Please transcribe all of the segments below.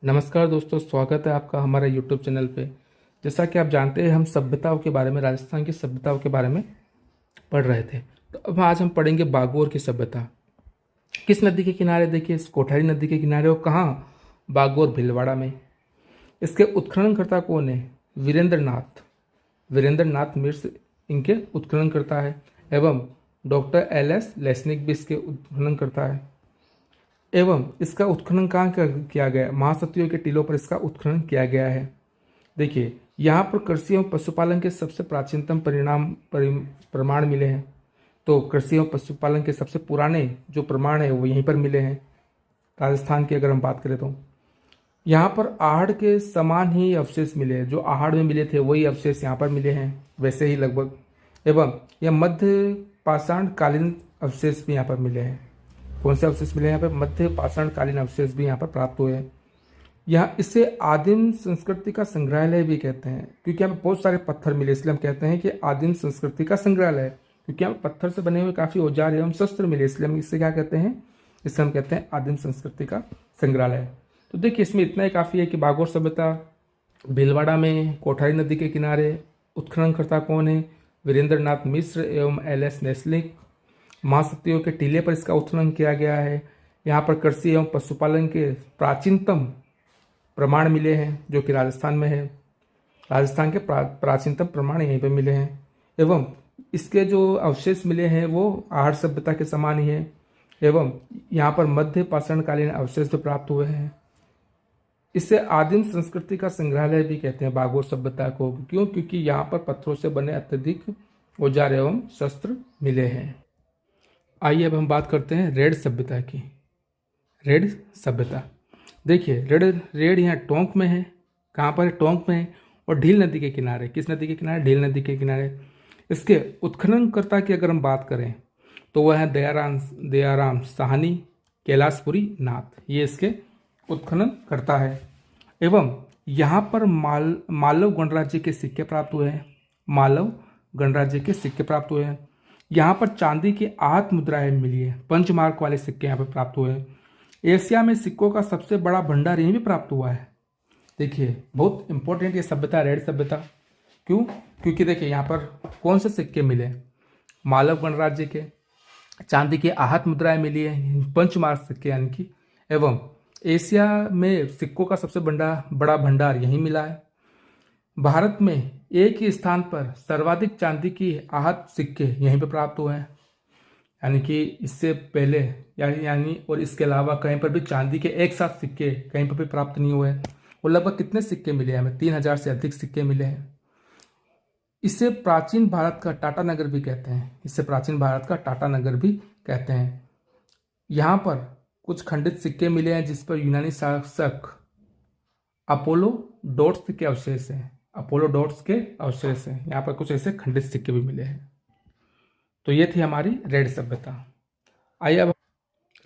नमस्कार दोस्तों, स्वागत है आपका हमारे YouTube चैनल पे। जैसा कि आप जानते हैं, हम सभ्यताओं के बारे में, राजस्थान की सभ्यताओं के बारे में पढ़ रहे थे। तो अब आज हम पढ़ेंगे बागोर की सभ्यता। किस नदी के किनारे? देखिए, इस कोठारी नदी के किनारे। और कहाँ? बागोर, भीलवाड़ा में। इसके उत्खननकर्ता कौन है? वीरेंद्र नाथ मिश्र इनके उत्खननकर्ता है। एवं डॉक्टर LS लेस्निक भी इसके उत्खननकर्ता है। एवं इसका उत्खनन कहाँ किया गया? महासतियों के टीलों पर इसका उत्खनन किया गया है। देखिए, यहाँ पर कृषि एवं पशुपालन के सबसे प्राचीनतम प्रमाण मिले हैं। तो कृषि एवं पशुपालन के सबसे पुराने जो प्रमाण है वो यहीं पर मिले हैं। राजस्थान की अगर हम बात करें तो यहाँ पर आहड़ के समान ही अवशेष मिले हैं। जो आहड़ में मिले थे वही अवशेष यहाँ पर मिले हैं, वैसे ही लगभग। एवं यह मध्य पाषाण कालीन अवशेष भी यहाँ पर मिले हैं। कौन से अवशेष मिले? यहाँ पर मध्य पाषाण कालीन अवशेष भी यहाँ पर प्राप्त हुए हैं। यहाँ इसे आदिम संस्कृति का संग्रहालय भी कहते हैं, क्योंकि यहाँ पर बहुत सारे पत्थर मिले, इसलिए हम कहते हैं कि आदिम संस्कृति का संग्रहालय। क्योंकि यहाँ पत्थर से बने हुए काफ़ी औजार एवं शस्त्र मिले, इसलिए हम इससे क्या कहते हैं? इससे हम कहते हैं आदिम संस्कृति का संग्रहालय। तो देखिए, इसमें इतना ही काफ़ी है कि बागोर सभ्यता भीलवाड़ा में, कोठारी नदी के किनारे। उत्खननकर्ता कौन है? वीरेंद्र नाथ मिश्र एवं LS लेस्निक। महासतियों के टीले पर इसका उत्खनन किया गया है। यहाँ पर कृषि एवं पशुपालन के प्राचीनतम प्रमाण मिले हैं, जो कि राजस्थान में है। राजस्थान के प्राचीनतम प्रमाण यहीं पर मिले हैं। एवं इसके जो अवशेष मिले हैं वो आहड़ सभ्यता के समान ही है। एवं यहाँ पर मध्य पाषाणकालीन अवशेष भी प्राप्त हुए हैं। इसे आदिम संस्कृति का संग्रहालय भी कहते हैं बागोर सभ्यता को। क्यों? क्योंकि यहाँ पर पत्थरों से बने अत्यधिक औजार एवं शस्त्र मिले हैं। आइए अब हम बात करते हैं रेड सभ्यता की। रेड सभ्यता, देखिए, रेड यहाँ टोंक में है। कहाँ पर है? टोंक में है। और ढील नदी के किनारे। किस नदी के किनारे? ढील नदी के किनारे। इसके उत्खननकर्ता की अगर हम बात करें तो वह है दयाराम साहनी कैलाशपुरी नाथ। ये इसके उत्खनन करता है। एवं यहाँ पर मालव गणराज्य के सिक्के प्राप्त हुए हैं। मालव गणराज्य के सिक्के प्राप्त हुए हैं। यहाँ पर चांदी की 8 मुद्राएं मिली है। पंचमार्क वाले सिक्के यहाँ पर प्राप्त हुए हैं। एशिया में सिक्कों का सबसे बड़ा भंडार यहीं भी प्राप्त हुआ है। देखिए, बहुत इंपॉर्टेंट ये सभ्यता, रेड सभ्यता। क्यों? क्योंकि देखिए, यहाँ पर कौन से सिक्के मिले? मालव गणराज्य के। चांदी की 8 मुद्राएं मिली है, पंचमार्क सिक्के यानी कि। एवं एशिया में सिक्कों का सबसे बड़ा भंडार यहीं मिला है। भारत में एक ही स्थान पर सर्वाधिक चांदी की 8 सिक्के यहीं पर प्राप्त हुए हैं। यानी कि इससे पहले यानी और इसके अलावा कहीं पर भी चांदी के एक साथ सिक्के कहीं पर भी प्राप्त नहीं हुए हैं। और लगभग कितने सिक्के मिले हैं हमें? 3000 से अधिक सिक्के मिले हैं। इसे प्राचीन भारत का टाटा नगर भी कहते हैं। इसे प्राचीन भारत का टाटा नगर भी कहते हैं। यहाँ पर कुछ खंडित सिक्के मिले हैं जिस पर यूनानी शासक अपोलो डॉट्स के अवशेष हैं। अपोलो डॉट्स के अवशेष हैं। यहाँ पर कुछ ऐसे खंडित सिक्के भी मिले हैं। तो ये थी हमारी रेड सभ्यता। आइए अब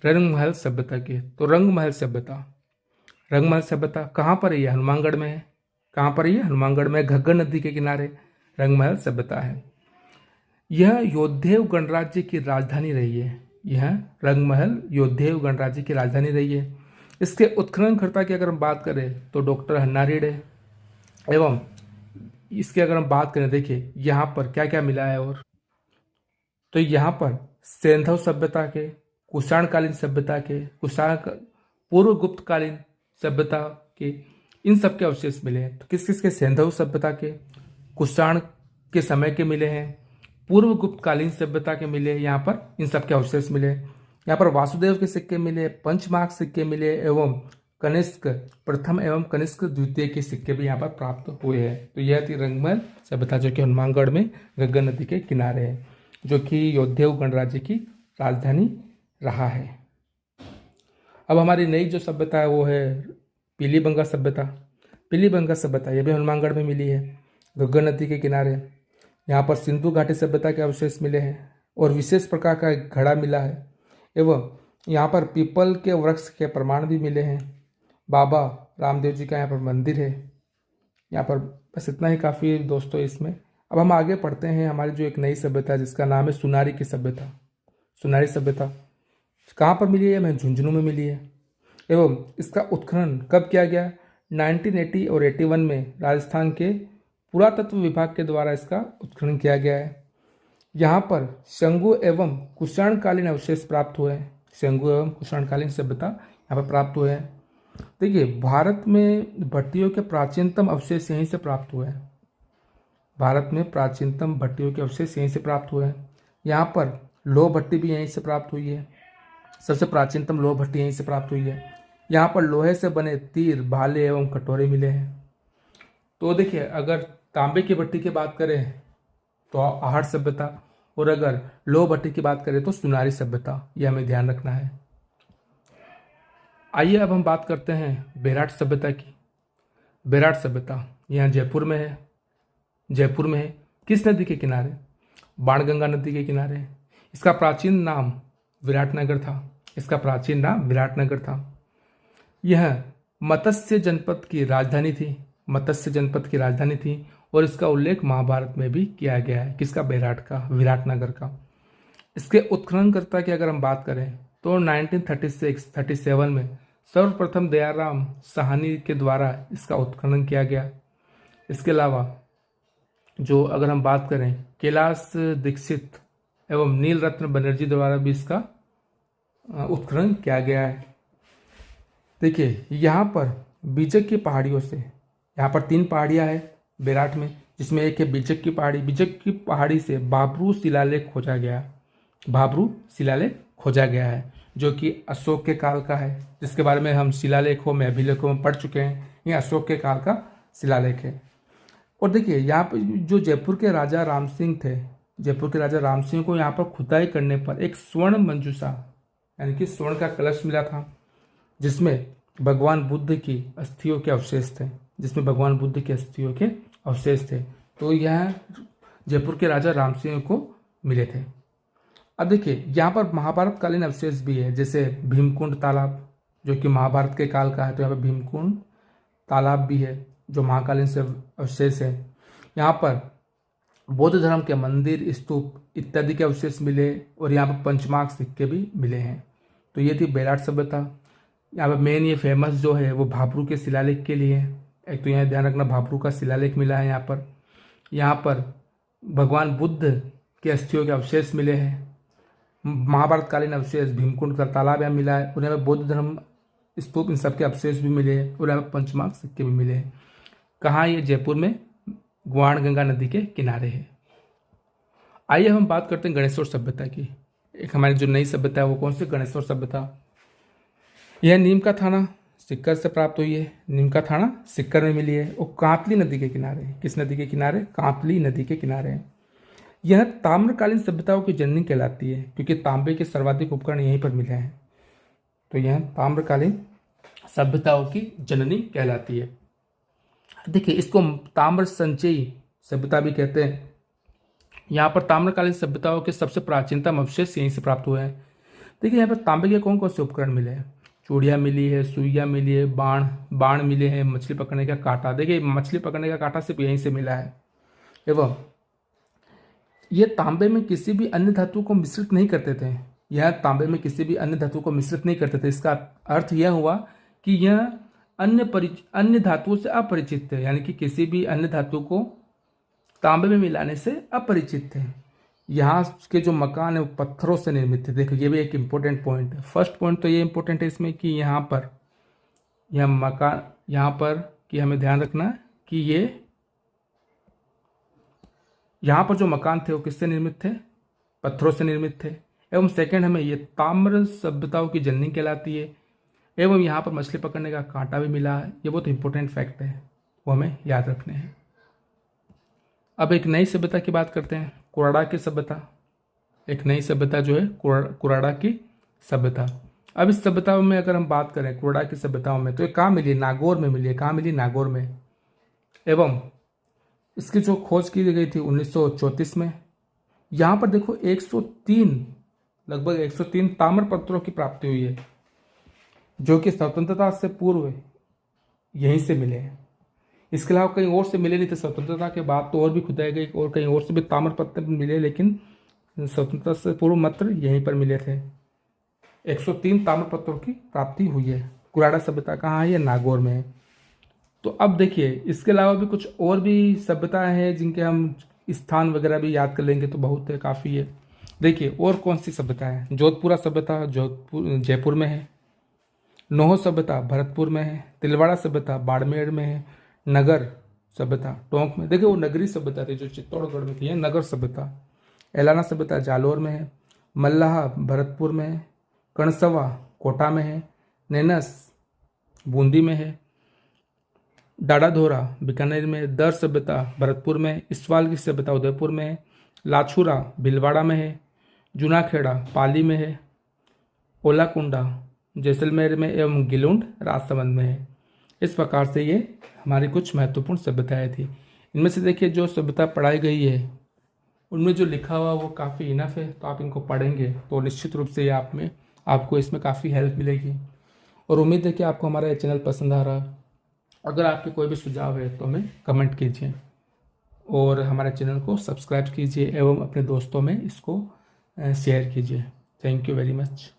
रंगमहल सभ्यता की। तो रंगमहल सभ्यता कहाँ पर है? हनुमानगढ़ में है। कहाँ पर है? हनुमानगढ़ में, घग्गर नदी के किनारे रंगमहल सभ्यता है। यह योद्धेय गणराज्य की राजधानी रही है। यह रंगमहल योद्धेय गणराज्य की राजधानी रही है। इसके उत्खननकर्ता की अगर हम बात करें तो डॉक्टर हन्नारेड है। एवं इसकी अगर हम बात करें, देखिए यहाँ पर क्या क्या मिला है। और तो यहाँ पर सेंधव सभ्यता के, कुषाणकालीन सभ्यता के, पूर्व गुप्तकालीन सभ्यता के, इन सब के अवशेष मिले हैं। तो किस किस के? सेंधव सभ्यता के, कुषाण के समय के मिले हैं, पूर्व गुप्तकालीन सभ्यता के मिले। यहाँ पर इन सब के अवशेष मिले। यहाँ पर वासुदेव के सिक्के मिले, पंचमार्क सिक्के मिले, एवं कनिष्क प्रथम एवं कनिष्क द्वितीय के सिक्के भी यहाँ पर प्राप्त हुए हैं। तो यह थी रंगमहल सभ्यता, जो कि हनुमानगढ़ में घग्गर नदी के किनारे है, जो कि योद्धेय गणराज्य की राजधानी रहा है। अब हमारी नई जो सभ्यता है वो है पीलीबंगा सभ्यता। पीलीबंगा सभ्यता ये भी हनुमानगढ़ में मिली है, घग्गर नदी के किनारे। यहाँ पर सिंधु घाटी सभ्यता के अवशेष मिले हैं और विशेष प्रकार का एक घड़ा मिला है। एवं यहाँ पर पीपल के वृक्ष के प्रमाण भी मिले हैं। बाबा रामदेव जी का यहाँ पर मंदिर है। यहाँ पर बस इतना ही काफ़ी है दोस्तों इसमें। अब हम आगे पढ़ते हैं हमारी जो एक नई सभ्यता है जिसका नाम है सुनारी की सभ्यता। सुनारी सभ्यता कहाँ पर मिली है? हमें झुंझुनू में मिली है। एवं इसका उत्खनन कब किया गया? 1980 और 81 में राजस्थान के पुरातत्व विभाग के द्वारा इसका उत्खनन किया गया है। यहाँ पर शंगु एवं कुषाणकालीन अवशेष प्राप्त हुए हैं। शंगु एवं कुषाणकालीन सभ्यता यहाँ पर प्राप्त हुए हैं। देखिए, भारत में भट्टियों के प्राचीनतम अवशेष यहीं से प्राप्त हुए हैं। भारत में प्राचीनतम भट्टियों के अवशेष यहीं से प्राप्त हुए हैं। यहाँ पर लौह भट्टी भी यहीं से प्राप्त हुई है। सबसे प्राचीनतम लौह भट्टी यहीं से प्राप्त हुई है। यहाँ पर लोहे से बने तीर, भाले एवं कटोरे मिले हैं। तो देखिए, अगर तांबे की भट्टी की बात करें तो आहट सभ्यता, और अगर लौह भट्टी की बात करें तो सुनारी सभ्यता, यह हमें ध्यान रखना है। आइए अब हम बात करते हैं बेराट सभ्यता की। बेराट सभ्यता यहाँ जयपुर में है। जयपुर में है। किस नदी के किनारे? बाणगंगा नदी के किनारे। इसका प्राचीन नाम विराटनगर था। इसका प्राचीन नाम विराटनगर था। यह मत्स्य जनपद की राजधानी थी। मत्स्य जनपद की राजधानी थी और इसका उल्लेख महाभारत में भी किया गया है। किसका? बेराट का, विराटनगर का। इसके उत्खननकर्ता की अगर हम बात करें तो 1936-37 में सर्वप्रथम दयाराम साहनी के द्वारा इसका उत्खनन किया गया। इसके अलावा जो अगर हम बात करें कैलाश दीक्षित एवं नील रत्न बनर्जी द्वारा भी इसका उत्खनन किया गया है। देखिए, यहाँ पर बीजक की पहाड़ियों से, यहाँ पर 3 पहाड़ियाँ हैं बेराट में, जिसमें एक है बीजक की पहाड़ी। बीजक की पहाड़ी से बाबरू शिलालेख खोजा गया। बाबरू शिलालेख खोजा गया है जो कि अशोक के काल का है, जिसके बारे में हम शिलालेखों में, अभिलेखों में पढ़ चुके हैं। ये अशोक के काल का शिलालेख है। और देखिए, यहाँ पर जो जयपुर के राजा राम सिंह थे, जयपुर के राजा राम सिंह को यहाँ पर खुदाई करने पर एक स्वर्ण मंजूषा यानी कि स्वर्ण का कलश मिला था, जिसमें भगवान बुद्ध की अस्थियों के अवशेष थे। जिसमें भगवान बुद्ध की अस्थियों के अवशेष थे। तो यह जयपुर के राजा राम सिंह को मिले थे। अब देखिए, यहाँ पर महाभारत कालीन अवशेष भी है, जैसे भीमकुंड तालाब जो कि महाभारत के काल का है। तो यहाँ पर भीमकुंड तालाब भी है जो महाकालीन से अवशेष है। यहाँ पर बौद्ध धर्म के मंदिर, स्तूप इत्यादि के अवशेष मिले और यहाँ पर पंचमार्क सिक्के भी मिले हैं। तो ये थी बेराट सभ्यता। यहाँ पर मेन ये फेमस जो है वो भाबरू के शिलालेख के लिए है। एक तो यहाँ ध्यान रखना, भाबरू का शिलालेख मिला है यहाँ पर। यहाँ पर भगवान बुद्ध के अस्थियों के अवशेष मिले हैं। महाभारत कालीन अवशेष, भीमकुंड का तालाब यहाँ मिला है और यहाँ पर बौद्ध धर्म स्तूप, इन सबके अवशेष भी मिले हैं और यहाँ पर पंचमार्क सिक्के भी मिले हैं। कहाँ? ये जयपुर में बाणगंगा नदी के किनारे है। आइए हम बात करते हैं गणेशवर सभ्यता की। एक हमारी जो नई सभ्यता है वो कौन सी? गणेशवर सभ्यता। यह नीम का थाना सिक्कर से प्राप्त हुई है। नीम का थाना सिक्कर में मिली है और कांतली नदी के किनारे। किस नदी के किनारे? कांतली नदी के किनारे है। यह ताम्रकालीन सभ्यताओं की जननी कहलाती है क्योंकि तांबे के सर्वाधिक उपकरण यहीं पर मिले हैं। तो यह ताम्रकालीन सभ्यताओं की जननी कहलाती है। देखिए, इसको ताम्र संचयी सभ्यता भी कहते हैं। यहाँ पर ताम्रकालीन सभ्यताओं के सबसे प्राचीनतम अवशेष यहीं से प्राप्त हुए हैं। देखिए, यहाँ पर तांबे के कौन कौन से उपकरण मिले हैं? चूड़ियाँ मिली है, सुइयाँ मिली है, बाण मिले हैं, मछली पकड़ने का कांटा। देखिए, मछली पकड़ने का कांटा सिर्फ यहीं से मिला है। एवं ये तांबे में किसी भी अन्य धातु को मिश्रित नहीं करते थे। यह तांबे में किसी भी अन्य धातु को मिश्रित नहीं करते थे। इसका अर्थ यह हुआ कि यह अन्य धातुओं से अपरिचित थे, यानी कि किसी भी अन्य धातु को तांबे में मिलाने से अपरिचित थे। यहाँ के जो मकान है वो पत्थरों से निर्मित थे। देखो, ये भी एक इम्पोर्टेंट पॉइंट है। फर्स्ट पॉइंट तो ये इम्पोर्टेंट है इसमें कि यहाँ पर यह मकान, यहाँ पर कि हमें ध्यान रखना है कि ये यहाँ पर जो मकान थे वो किससे निर्मित थे? पत्थरों से निर्मित थे। एवं सेकंड, हमें ये ताम्र सभ्यताओं की जननी कहलाती है। एवं यहाँ पर मछली पकड़ने का कांटा भी मिला है। ये बहुत इंपॉर्टेंट फैक्ट है, वो हमें याद रखने हैं। अब एक नई सभ्यता की बात करते हैं, कुराड़ा की सभ्यता। एक नई सभ्यता जो है कुराड़ा की सभ्यता। अब इस सभ्यताओं में अगर हम बात करें कुराड़ा की सभ्यताओं में, तो ये कहाँ मिली? नागौर में मिली है। कहाँ मिली? नागौर में। एवं इसकी जो खोज की गई थी 1934 में। यहाँ पर देखो 103, लगभग 103 ताम्र पत्रों की प्राप्ति हुई है जो कि स्वतंत्रता से पूर्व यहीं से मिले हैं। इसके अलावा कहीं और से मिले नहीं थे। स्वतंत्रता के बाद तो और भी खुदाई गई और कहीं और से भी ताम्र पत्थर मिले, लेकिन स्वतंत्रता से पूर्व मात्र यहीं पर मिले थे। 103 ताम्र पत्रों की प्राप्ति हुई है। कुराड़ा सभ्यता कहाँ है? ये नागौर में है। तो अब देखिए इसके अलावा भी कुछ और भी सभ्यताएं हैं जिनके हम स्थान वगैरह भी याद कर लेंगे तो बहुत है, काफ़ी है। देखिए और कौन सी सभ्यता है? जोधपुरा सभ्यता जोधपुर जयपुर में है। नोह सभ्यता भरतपुर में है। तिलवाड़ा सभ्यता बाड़मेर में है। नगर सभ्यता टोंक में, देखिए वो नगरी सभ्यता थी जो चित्तौड़गढ़ में थी, है नगर सभ्यता। एलाना सभ्यता जालोर में है। मल्लाह भरतपुर में है। कणसवा कोटा में है। नेनस बूंदी में है। डाडाधोरा बीकानेर में है। दर सभ्यता भरतपुर में है। इसवाल की सभ्यता उदयपुर में है। लाछुरा भीलवाड़ा में है। जूनाखेड़ा पाली में है। ओलाकुंडा जैसलमेर में एवं गिलुंड राजसमंद में है। इस प्रकार से ये हमारी कुछ महत्वपूर्ण सभ्यताएं थी। इनमें से देखिए जो सभ्यता पढ़ाई गई है उनमें जो लिखा हुआ वो काफ़ी इनफ है, तो आप इनको पढ़ेंगे तो निश्चित रूप से ये आपको इसमें काफ़ी हेल्प मिलेगी। और उम्मीद है कि आपको हमारा ये चैनल पसंद आ रहा है। अगर आपके कोई भी सुझाव है तो हमें कमेंट कीजिए और हमारे चैनल को सब्सक्राइब कीजिए एवं अपने दोस्तों में इसको शेयर कीजिए। Thank you very much.